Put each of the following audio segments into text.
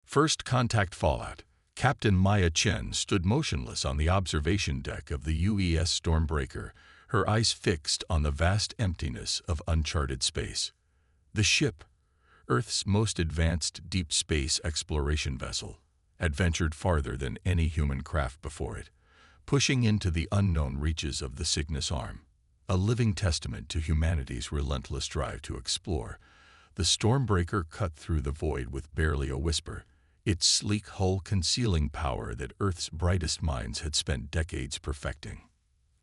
First contact fallout. Captain Maya Chen stood motionless on the observation deck of the UES Stormbreaker, her eyes fixed on the vast emptiness of uncharted space. The ship, Earth's most advanced deep space exploration vessel, adventured farther than any human craft before it, pushing into the unknown reaches of the Cygnus Arm. A living testament to humanity's relentless drive to explore, the Stormbreaker cut through the void with barely a whisper, its sleek hull concealing power that Earth's brightest minds had spent decades perfecting.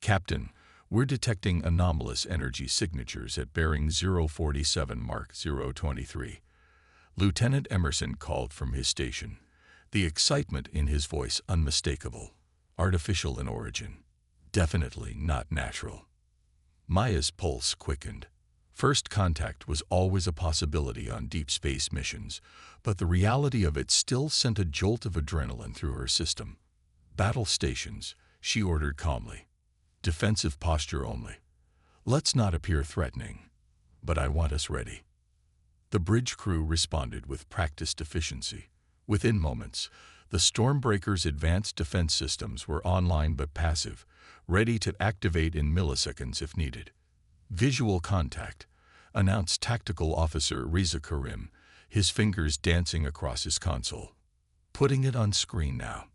"Captain, we're detecting anomalous energy signatures at bearing 047 Mark 023. Lieutenant Emerson called from his station, the excitement in his voice unmistakable. Artificial in origin. Definitely not natural. Maya's pulse quickened. First contact was always a possibility on deep space missions, but the reality of it still sent a jolt of adrenaline through her system. "Battle stations," she ordered calmly. "Defensive posture only. Let's not appear threatening, but I want us ready." The bridge crew responded with practiced efficiency. Within moments, the Stormbreaker's advanced defense systems were online but passive, ready to activate in milliseconds if needed. "Visual contact," announced Tactical Officer Riza Karim, his fingers dancing across his console. "Putting it on screen now."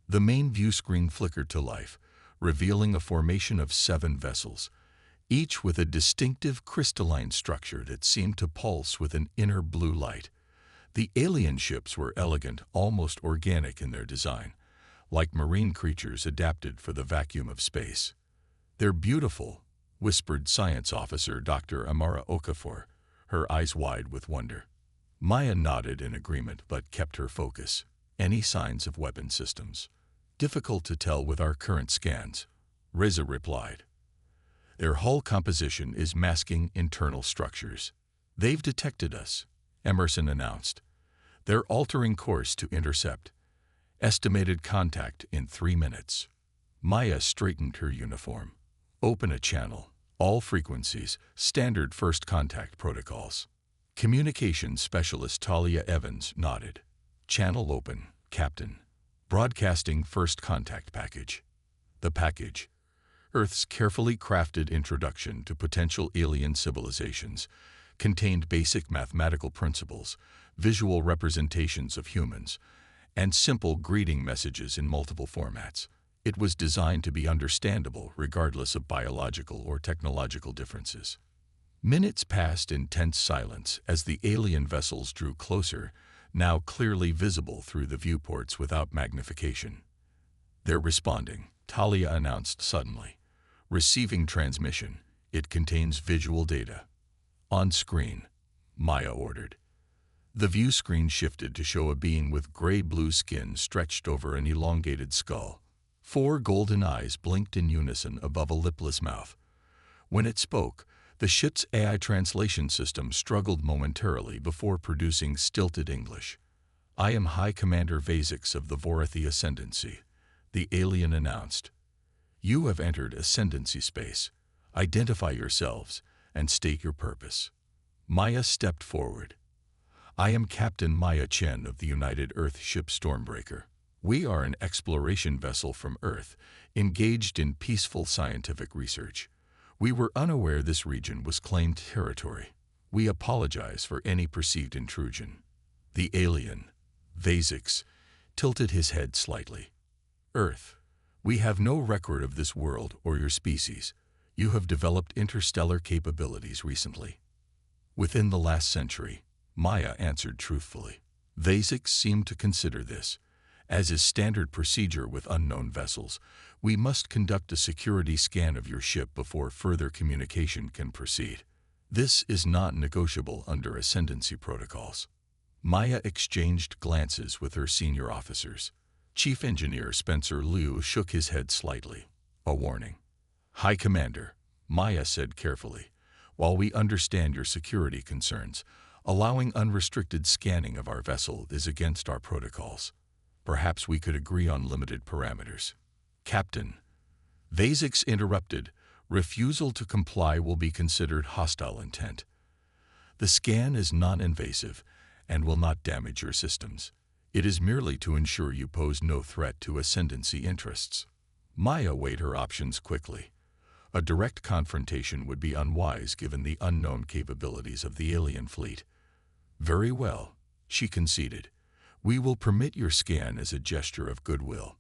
The main view screen flickered to life, revealing a formation of 7 vessels, each with a distinctive crystalline structure that seemed to pulse with an inner blue light. The alien ships were elegant, almost organic in their design, like marine creatures adapted for the vacuum of space. "They're beautiful," whispered Science Officer Dr. Amara Okafor, her eyes wide with wonder. Maya nodded in agreement but kept her focus. "Any signs of weapon systems?" "Difficult to tell with our current scans," Reza replied. "Their hull composition is masking internal structures." "They've detected us," Emerson announced. "They're altering course to intercept. Estimated contact in 3 minutes." Maya straightened her uniform. "Open a channel. All frequencies. Standard first contact protocols." Communications Specialist Talia Evans nodded. "Channel open, Captain. Broadcasting first contact package." The package, Earth's carefully crafted introduction to potential alien civilizations, contained basic mathematical principles, visual representations of humans, and simple greeting messages in multiple formats. It was designed to be understandable regardless of biological or technological differences. Minutes passed in tense silence as the alien vessels drew closer, now clearly visible through the viewports without magnification. "They're responding," Talia announced suddenly. "Receiving transmission. It contains visual data." "On screen," Maya ordered. The view screen shifted to show a being with gray-blue skin stretched over an elongated skull. 4 golden eyes blinked in unison above a lipless mouth. When it spoke, the ship's AI translation system struggled momentarily before producing stilted English. "I am High Commander Vazix of the Vorathi Ascendancy," the alien announced. "You have entered Ascendancy space. Identify yourselves and state your purpose." Maya stepped forward. "I am Captain Maya Chen of the United Earth ship Stormbreaker. We are an exploration vessel from Earth, engaged in peaceful scientific research. We were unaware this region was claimed territory. We apologize for any perceived intrusion." The alien, Vazix, tilted his head slightly. "Earth, we have no record of this world or your species. You have developed interstellar capabilities recently." "Within the last century," Maya answered truthfully. Vazix seemed to consider this. "As is standard procedure with unknown vessels, we must conduct a security scan of your ship before further communication can proceed. This is not negotiable under Ascendancy protocols." Maya exchanged glances with her senior officers. Chief Engineer Spencer Liu shook his head slightly. "A warning." "High Commander," Maya said carefully, "while we understand your security concerns, allowing unrestricted scanning of our vessel is against our protocols. Perhaps we could agree on limited parameters." "Captain," Vazix interrupted, "refusal to comply will be considered hostile intent. The scan is non-invasive and will not damage your systems. It is merely to ensure you pose no threat to ascendancy interests. Maya weighed her options quickly. A direct confrontation would be unwise given the unknown capabilities of the alien fleet. Very well, she conceded. We will permit your scan as a gesture of goodwill.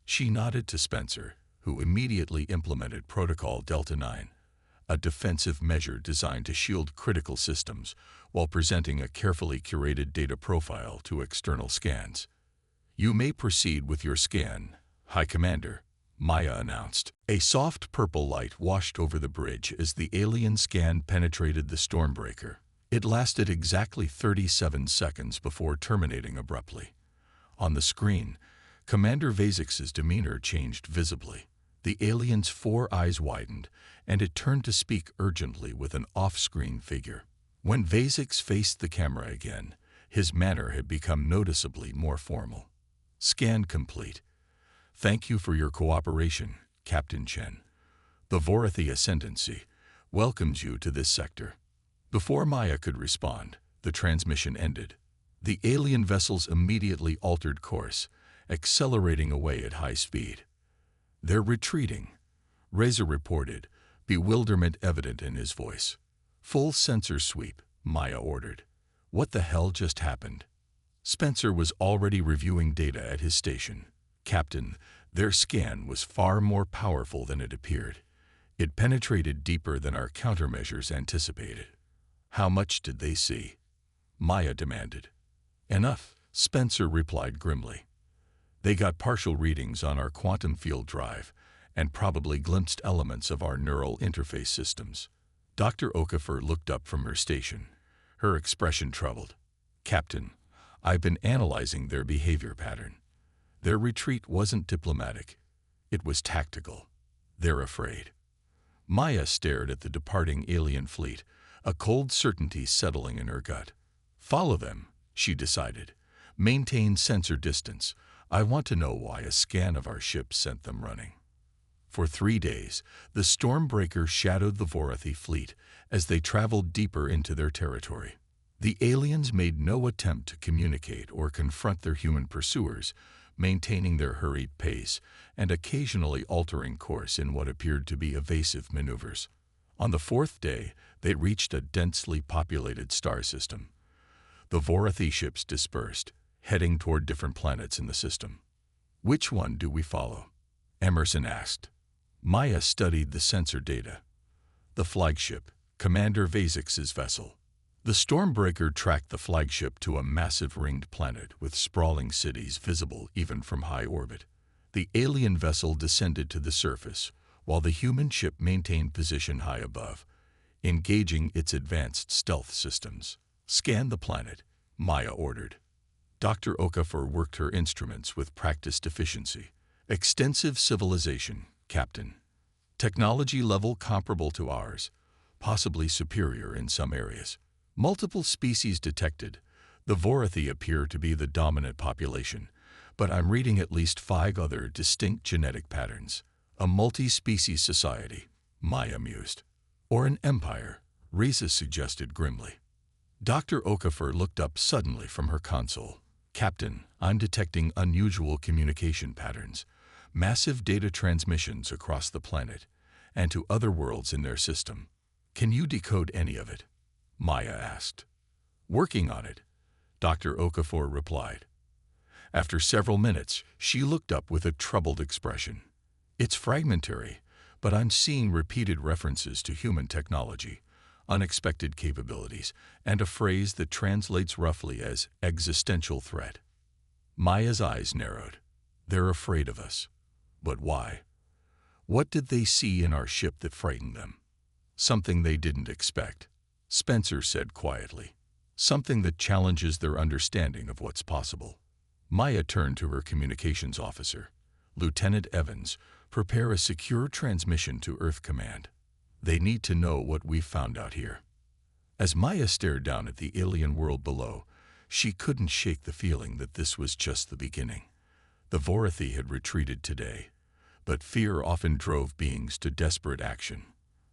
She nodded to Spencer, who immediately implemented Protocol Delta 9, a defensive measure designed to shield critical systems while presenting a carefully curated data profile to external scans. You may proceed with your scan, High Commander, Maya announced. A soft purple light washed over the bridge as the alien scan penetrated the Stormbreaker. It lasted exactly 37 seconds before terminating abruptly. On the screen, Commander Vasix's demeanor changed visibly. The alien's 4 eyes widened, and it turned to speak urgently with an off-screen figure. When Vasix faced the camera again, his manner had become noticeably more formal. Scan complete. Thank you for your cooperation, Captain Chen. The Vorathi Ascendancy welcomes you to this sector. Before Maya could respond, the transmission ended. The alien vessels immediately altered course, accelerating away at high speed. They're retreating, Razor reported, bewilderment evident in his voice. Full sensor sweep, Maya ordered. What the hell just happened? Spencer was already reviewing data at his station. Captain, their scan was far more powerful than it appeared. It penetrated deeper than our countermeasures anticipated. How much did they see? Maya demanded. Enough, Spencer replied grimly. They got partial readings on our quantum field drive and probably glimpsed elements of our neural interface systems. Dr. Okafor looked up from her station, her expression troubled. Captain, I've been analyzing their behavior pattern. Their retreat wasn't diplomatic. It was tactical. They're afraid. Maya stared at the departing alien fleet, a cold certainty settling in her gut. Follow them, she decided. Maintain sensor distance. I want to know why a scan of our ship sent them running. For 3 days, the Stormbreaker shadowed the Vorathi fleet as they traveled deeper into their territory. The aliens made no attempt to communicate or confront their human pursuers, maintaining their hurried pace and occasionally altering course in what appeared to be evasive maneuvers. On the 4th day, they reached a densely populated star system. The Vorathi ships dispersed, heading toward different planets in the system. Which one do we follow? Emerson asked. Maya studied the sensor data. The flagship, Commander Vasix's vessel. The Stormbreaker tracked the flagship to a massive ringed planet with sprawling cities visible even from high orbit. The alien vessel descended to the surface, while the human ship maintained position high above, engaging its advanced stealth systems. Scan the planet, Maya ordered. Dr. Okafor worked her instruments with practiced efficiency. Extensive civilization, Captain. Technology level comparable to ours, possibly superior in some areas. Multiple species detected. The Vorathi appear to be the dominant population, but I'm reading at least 5 other distinct genetic patterns. A multi-species society, Maya mused. Or an empire, Risa suggested grimly. Dr. Okafor looked up suddenly from her console. Captain, I'm detecting unusual communication patterns, massive data transmissions across the planet, and to other worlds in their system. Can you decode any of it? Maya asked. Working on it, Dr. Okafor replied. After several minutes, she looked up with a troubled expression. It's fragmentary, but I'm seeing repeated references to human technology, unexpected capabilities, and a phrase that translates roughly as existential threat. Maya's eyes narrowed. They're afraid of us. But why? What did they see in our ship that frightened them? Something they didn't expect, Spencer said quietly. Something that challenges their understanding of what's possible. Maya turned to her communications officer. Lieutenant Evans, prepare a secure transmission to Earth Command. They need to know what we've found out here. As Maya stared down at the alien world below, she couldn't shake the feeling that this was just the beginning. The Vorathi had retreated today, but fear often drove beings to desperate action.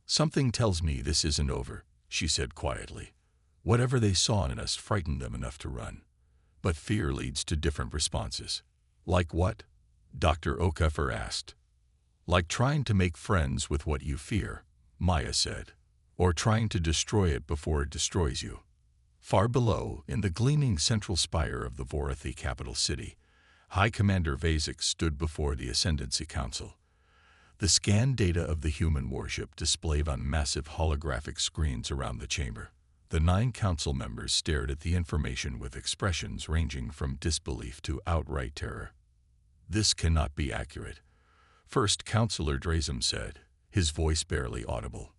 Something tells me this isn't over, she said quietly. Whatever they saw in us frightened them enough to run. But fear leads to different responses. Like what? Dr. Okafor asked. Like trying to make friends with what you fear, Maya said, or trying to destroy it before it destroys you. Far below, in the gleaming central spire of the Vorathi capital city, High Commander Vazix stood before the Ascendancy Council. The scanned data of the human warship displayed on massive holographic screens around the chamber. The 9 council members stared at the information with expressions ranging from disbelief to outright terror. This cannot be accurate, First Counselor Drazem said, his voice barely audible.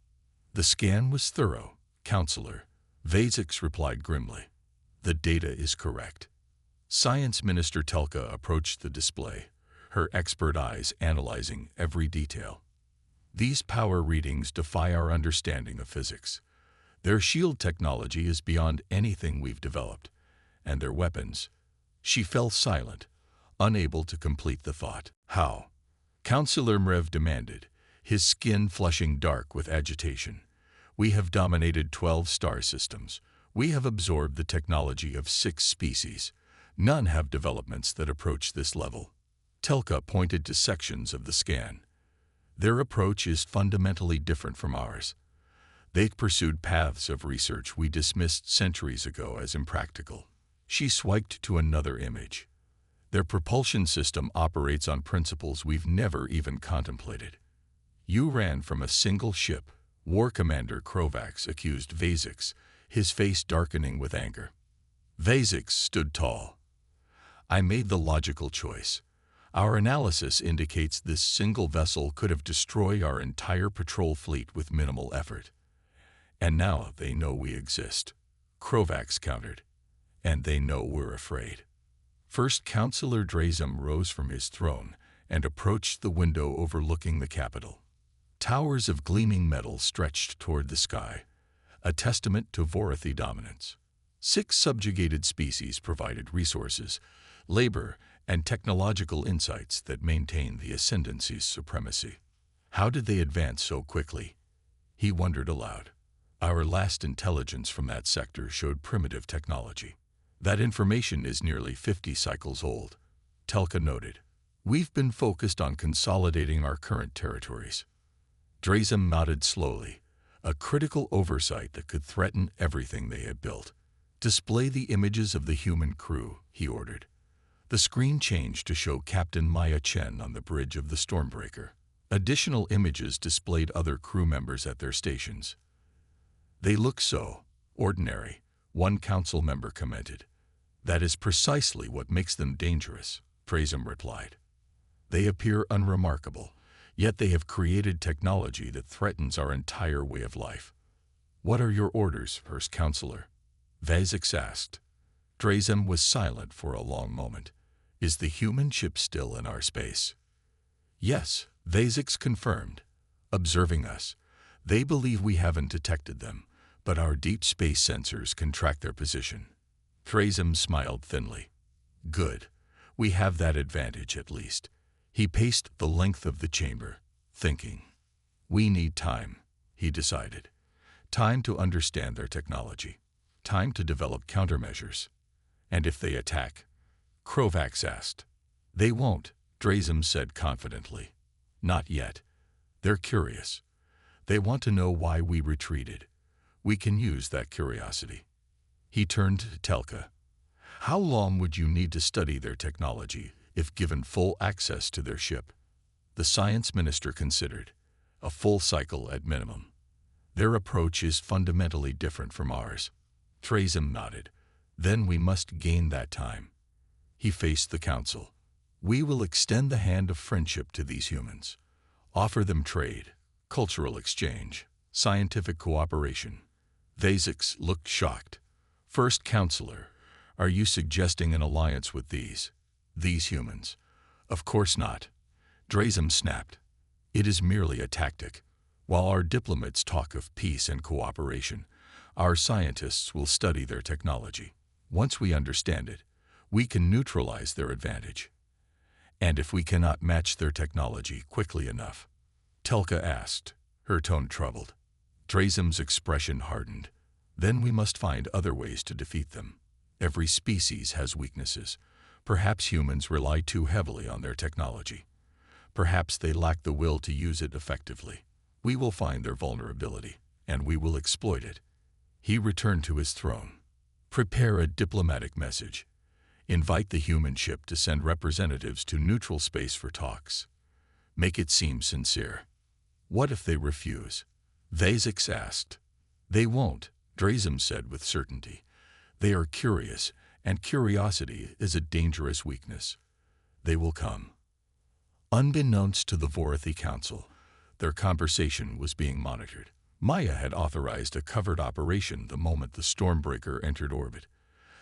The scan was thorough, Counselor, Vazix replied grimly. The data is correct. Science Minister Telka approached the display, her expert eyes analyzing every detail. These power readings defy our understanding of physics. Their shield technology is beyond anything we've developed, and their weapons. She fell silent, unable to complete the thought. How? Counselor Mrev demanded, his skin flushing dark with agitation. We have dominated 12 star systems. We have absorbed the technology of 6 species. None have developments that approach this level. Telka pointed to sections of the scan. Their approach is fundamentally different from ours. They've pursued paths of research we dismissed centuries ago as impractical. She swiped to another image. Their propulsion system operates on principles we've never even contemplated. You ran from a single ship, War Commander Krovax accused Vazix, his face darkening with anger. Vazix stood tall. I made the logical choice. Our analysis indicates this single vessel could have destroyed our entire patrol fleet with minimal effort. And now they know we exist, Krovax countered. And they know we're afraid. First Counselor Drazem rose from his throne and approached the window overlooking the capital. Towers of gleaming metal stretched toward the sky, a testament to Vorathi dominance. 6 subjugated species provided resources, labor, and technological insights that maintain the Ascendancy's supremacy. How did they advance so quickly? He wondered aloud. Our last intelligence from that sector showed primitive technology. That information is nearly 50 cycles old, Telka noted. We've been focused on consolidating our current territories. Drazem nodded slowly, a critical oversight that could threaten everything they had built. Display the images of the human crew, he ordered. The screen changed to show Captain Maya Chen on the bridge of the Stormbreaker. Additional images displayed other crew members at their stations. They look so ordinary, one council member commented. That is precisely what makes them dangerous, Drazem replied. They appear unremarkable, yet they have created technology that threatens our entire way of life. What are your orders, First Counselor? Vazix asked. Drazem was silent for a long moment. Is the human ship still in our space? Yes, Vazix confirmed. Observing us, they believe we haven't detected them, but our deep space sensors can track their position. Drazem smiled thinly. Good. We have that advantage at least. He paced the length of the chamber, thinking. We need time, he decided. Time to understand their technology. Time to develop countermeasures. And if they attack? Krovax asked. They won't, Drazem said confidently. Not yet. They're curious. They want to know why we retreated. We can use that curiosity. He turned to Telka. How long would you need to study their technology if given full access to their ship? The science minister considered. A full cycle at minimum. Their approach is fundamentally different from ours. Drazem nodded. Then we must gain that time. He faced the council. We will extend the hand of friendship to these humans. Offer them trade, cultural exchange, scientific cooperation. Vazix looked shocked. First Counselor, are you suggesting an alliance with these humans? Of course not. Drazem snapped. It is merely a tactic. While our diplomats talk of peace and cooperation, our scientists will study their technology. Once we understand it, we can neutralize their advantage. And if we cannot match their technology quickly enough? Telka asked, her tone troubled. Drazem's expression hardened. Then we must find other ways to defeat them. Every species has weaknesses. Perhaps humans rely too heavily on their technology. Perhaps they lack the will to use it effectively. We will find their vulnerability, and we will exploit it. He returned to his throne. Prepare a diplomatic message. Invite the human ship to send representatives to neutral space for talks. Make it seem sincere. What if they refuse? Vazix asked. They won't, Drazim said with certainty. They are curious, and curiosity is a dangerous weakness. They will come. Unbeknownst to the Vorathi Council, their conversation was being monitored. Maya had authorized a covert operation the moment the Stormbreaker entered orbit.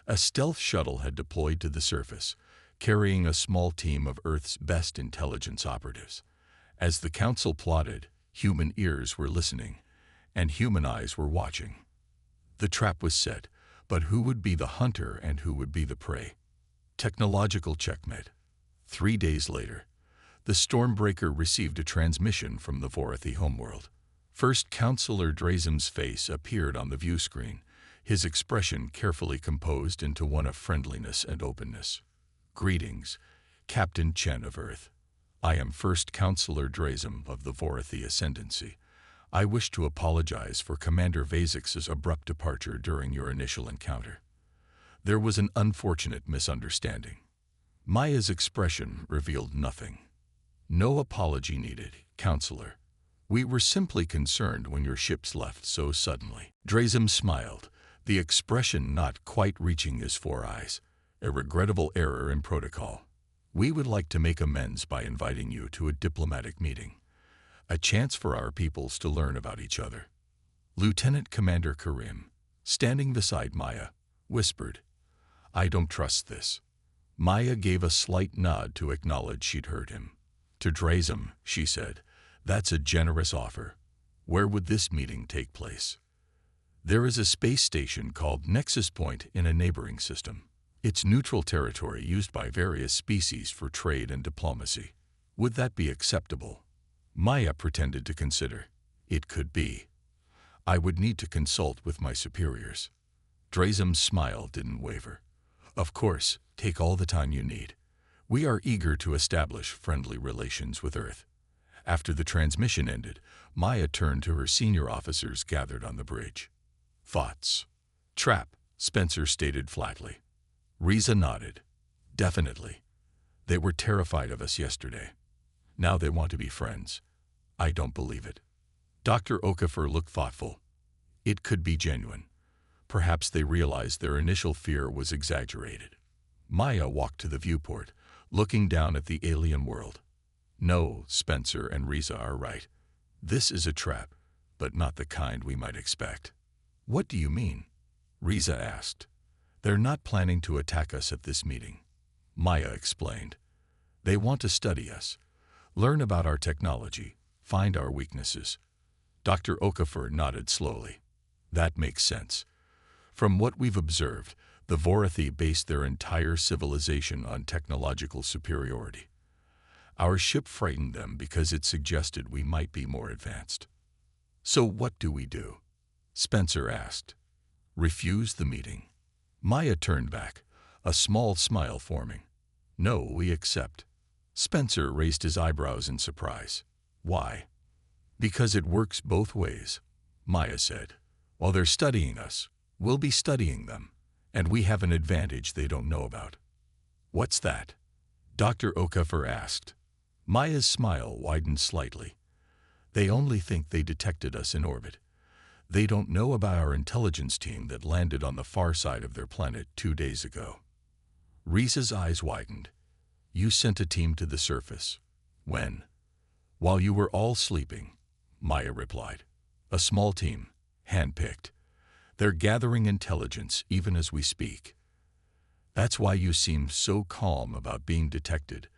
A stealth shuttle had deployed to the surface, carrying a small team of Earth's best intelligence operatives. As the Council plotted, human ears were listening, and human eyes were watching. The trap was set, but who would be the hunter and who would be the prey? Technological checkmate. 3 days later, the Stormbreaker received a transmission from the Vorathi homeworld. First, Counselor Drazim's face appeared on the view screen, his expression carefully composed into one of friendliness and openness. Greetings, Captain Chen of Earth. I am First Counselor Drazim of the Vorathi Ascendancy. I wish to apologize for Commander Vazix's abrupt departure during your initial encounter. There was an unfortunate misunderstanding. Maya's expression revealed nothing. No apology needed, Counselor. We were simply concerned when your ships left so suddenly. Drazim smiled, the expression not quite reaching his 4 eyes. A regrettable error in protocol. We would like to make amends by inviting you to a diplomatic meeting. A chance for our peoples to learn about each other. Lieutenant Commander Karim, standing beside Maya, whispered, I don't trust this. Maya gave a slight nod to acknowledge she'd heard him. To Drazim, she said, that's a generous offer. Where would this meeting take place? There is a space station called Nexus Point in a neighboring system. It's neutral territory used by various species for trade and diplomacy. Would that be acceptable? Maya pretended to consider. It could be. I would need to consult with my superiors. Drazim's smile didn't waver. Of course, take all the time you need. We are eager to establish friendly relations with Earth. After the transmission ended, Maya turned to her senior officers gathered on the bridge. Thoughts? Trap, Spencer stated flatly. Riza nodded. Definitely. They were terrified of us yesterday. Now they want to be friends. I don't believe it. Dr. Okafor looked thoughtful. It could be genuine. Perhaps they realized their initial fear was exaggerated. Maya walked to the viewport, looking down at the alien world. No, Spencer and Riza are right. This is a trap, but not the kind we might expect. What do you mean? Riza asked. They're not planning to attack us at this meeting. Maya explained. They want to study us, learn about our technology, find our weaknesses. Dr. Okafor nodded slowly. That makes sense. From what we've observed, the Vorathi based their entire civilization on technological superiority. Our ship frightened them because it suggested we might be more advanced. So what do we do? Spencer asked. Refuse the meeting. Maya turned back, a small smile forming. No, we accept. Spencer raised his eyebrows in surprise. Why? Because it works both ways, Maya said. While they're studying us, we'll be studying them, and we have an advantage they don't know about. What's that? Dr. Okafor asked. Maya's smile widened slightly. They only think they detected us in orbit. They don't know about our intelligence team that landed on the far side of their planet 2 days ago. Riza's eyes widened. You sent a team to the surface. When? While you were all sleeping, Maya replied. A small team, handpicked. They're gathering intelligence even as we speak. That's why you seem so calm about being detected,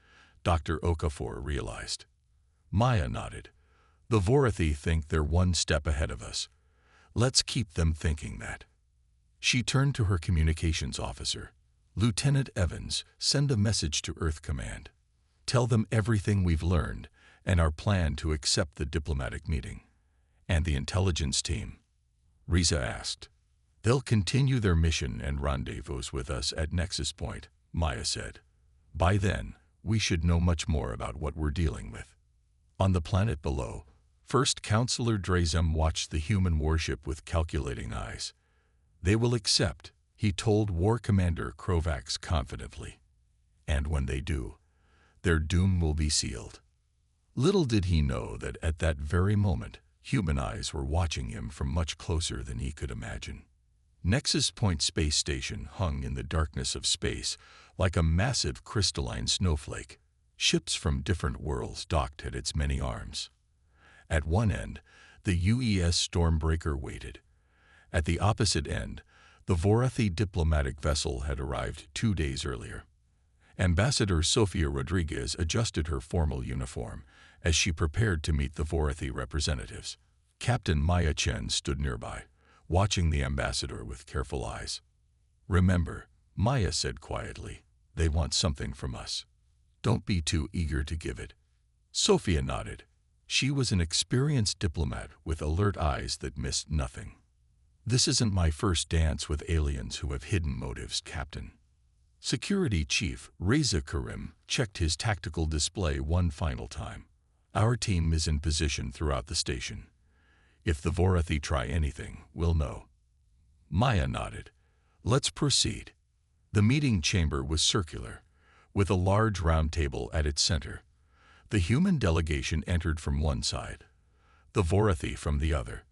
Dr. Okafor realized. Maya nodded. The Vorathi think they're one step ahead of us. Let's keep them thinking that. She turned to her communications officer. Lieutenant Evans, send a message to Earth Command. Tell them everything we've learned and our plan to accept the diplomatic meeting. And the intelligence team? Riza asked. They'll continue their mission and rendezvous with us at Nexus Point, Maya said. By then, we should know much more about what we're dealing with. On the planet below, First Counselor Drazem watched the human warship with calculating eyes. They will accept, he told War Commander Krovax confidently. And when they do, their doom will be sealed. Little did he know that at that very moment, human eyes were watching him from much closer than he could imagine. Nexus Point Space Station hung in the darkness of space like a massive crystalline snowflake. Ships from different worlds docked at its many arms. At one end, the UES Stormbreaker waited. At the opposite end, the Vorathi diplomatic vessel had arrived 2 days earlier. Ambassador Sofia Rodriguez adjusted her formal uniform as she prepared to meet the Vorathi representatives. Captain Maya Chen stood nearby, watching the ambassador with careful eyes. "Remember," Maya said quietly, "they want something from us. Don't be too eager to give it." Sofia nodded. She was an experienced diplomat with alert eyes that missed nothing. "This isn't my first dance with aliens who have hidden motives, Captain." Security Chief Reza Karim checked his tactical display one final time. "Our team is in position throughout the station. If the Vorathi try anything, we'll know." Maya nodded. "Let's proceed." The meeting chamber was circular, with a large round table at its center. The human delegation entered from one side, the Vorathi from the other.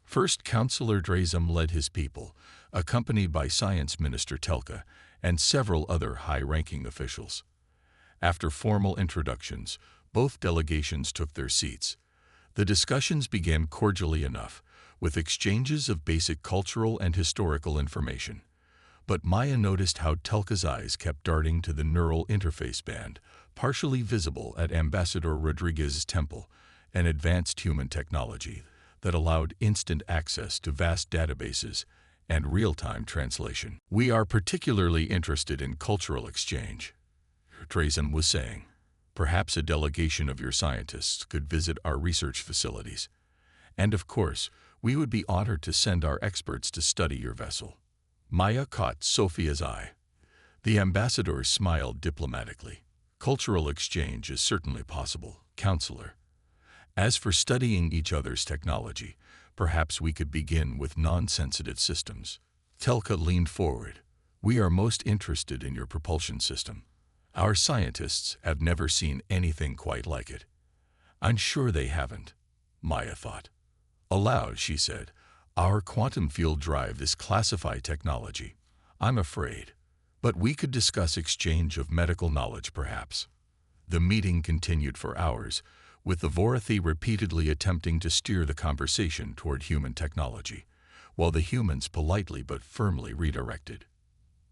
First Counselor Drazem led his people, accompanied by Science Minister Telka and several other high-ranking officials. After formal introductions, both delegations took their seats. The discussions began cordially enough, with exchanges of basic cultural and historical information. But Maya noticed how Telka's eyes kept darting to the neural interface band, partially visible at Ambassador Rodriguez's temple, an advanced human technology that allowed instant access to vast databases and real-time translation. "We are particularly interested in cultural exchange," Drazem was saying. "Perhaps a delegation of your scientists could visit our research facilities. And of course, we would be honored to send our experts to study your vessel." Maya caught Sofia's eye. The ambassador smiled diplomatically. "Cultural exchange is certainly possible, Counselor. As for studying each other's technology, perhaps we could begin with non-sensitive systems." Telka leaned forward. "We are most interested in your propulsion system. Our scientists have never seen anything quite like it." "I'm sure they haven't," Maya thought. Aloud, she said, "Our quantum field drive is classified technology, I'm afraid. But we could discuss exchange of medical knowledge, perhaps." The meeting continued for hours, with the Vorathi repeatedly attempting to steer the conversation toward human technology, while the humans politely but firmly redirected.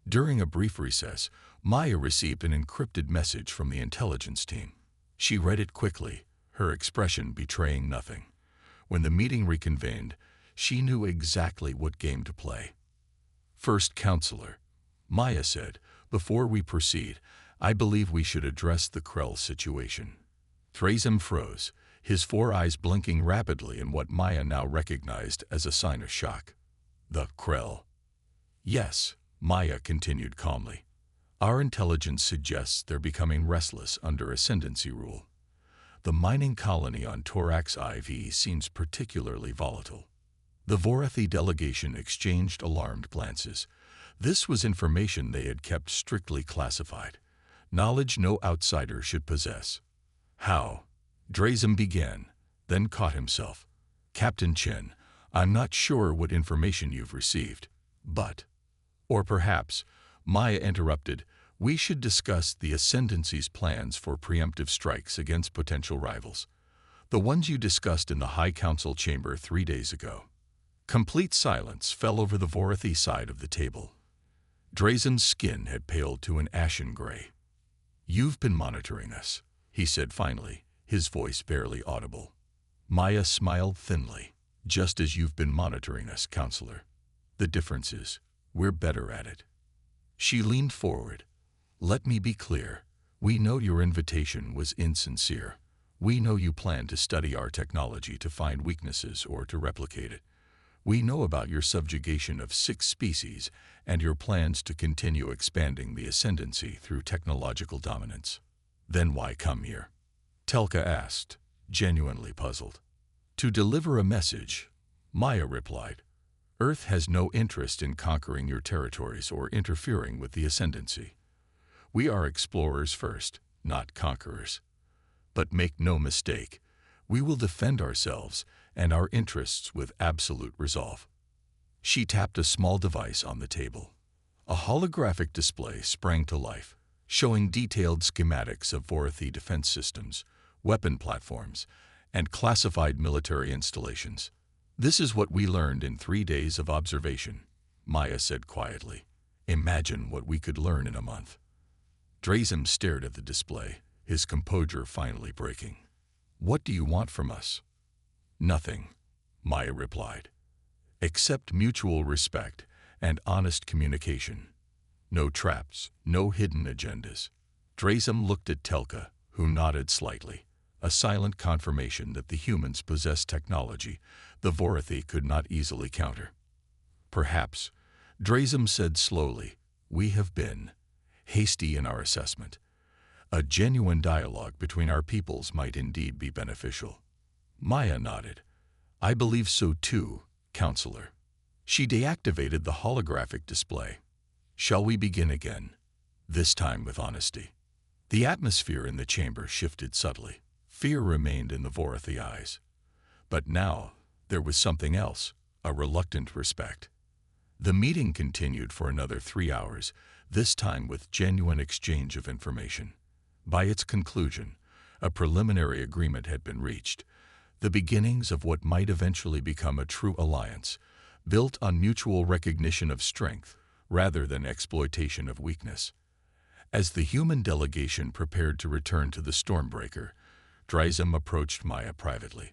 During a brief recess, Maya received an encrypted message from the intelligence team. She read it quickly, her expression betraying nothing. When the meeting reconvened, she knew exactly what game to play. "First Counselor," Maya said, "before we proceed, I believe we should address the Krell situation." Drazem froze, his 4 eyes blinking rapidly in what Maya now recognized as a sign of shock. "The Krell?" "Yes," Maya continued calmly. "Our intelligence suggests they're becoming restless under ascendancy rule. The mining colony on Torax IV seems particularly volatile." The Vorathi delegation exchanged alarmed glances. This was information they had kept strictly classified, knowledge no outsider should possess. "How?" Drazem began, then caught himself. "Captain Chen, I'm not sure what information you've received, but—" "Or perhaps," Maya interrupted, "we should discuss the Ascendancy's plans for preemptive strikes against potential rivals, the ones you discussed in the High Council chamber 3 days ago." Complete silence fell over the Vorathi side of the table. Drazem's skin had paled to an ashen gray. "You've been monitoring us," he said finally, his voice barely audible. Maya smiled thinly. "Just as you've been monitoring us, Counselor. The difference is, we're better at it." She leaned forward. "Let me be clear. We know your invitation was insincere. We know you plan to study our technology to find weaknesses or to replicate it. We know about your subjugation of 6 species and your plans to continue expanding the ascendancy through technological dominance. Then why come here? Telka asked, genuinely puzzled. To deliver a message, Maya replied. Earth has no interest in conquering your territories or interfering with the ascendancy. We are explorers first, not conquerors. But make no mistake, we will defend ourselves and our interests with absolute resolve. She tapped a small device on the table. A holographic display sprang to life, showing detailed schematics of Vorathi defense systems, weapon platforms, and classified military installations. This is what we learned in 3 days of observation, Maya said quietly. Imagine what we could learn in a month. Drazim stared at the display, his composure finally breaking. What do you want from us? Nothing, Maya replied. Except mutual respect and honest communication. No traps, no hidden agendas. Drazim looked at Telka, who nodded slightly, a silent confirmation that the humans possessed technology the Vorathi could not easily counter. Perhaps, Drazim said slowly, we have been hasty in our assessment. A genuine dialogue between our peoples might indeed be beneficial. Maya nodded. I believe so too, Counselor. She deactivated the holographic display. Shall we begin again? This time with honesty. The atmosphere in the chamber shifted subtly. Fear remained in the Vorathi eyes. But now, there was something else, a reluctant respect. The meeting continued for another 3 hours, this time with genuine exchange of information. By its conclusion, a preliminary agreement had been reached, the beginnings of what might eventually become a true alliance, built on mutual recognition of strength rather than exploitation of weakness. As the human delegation prepared to return to the Stormbreaker, Drazim approached Maya privately.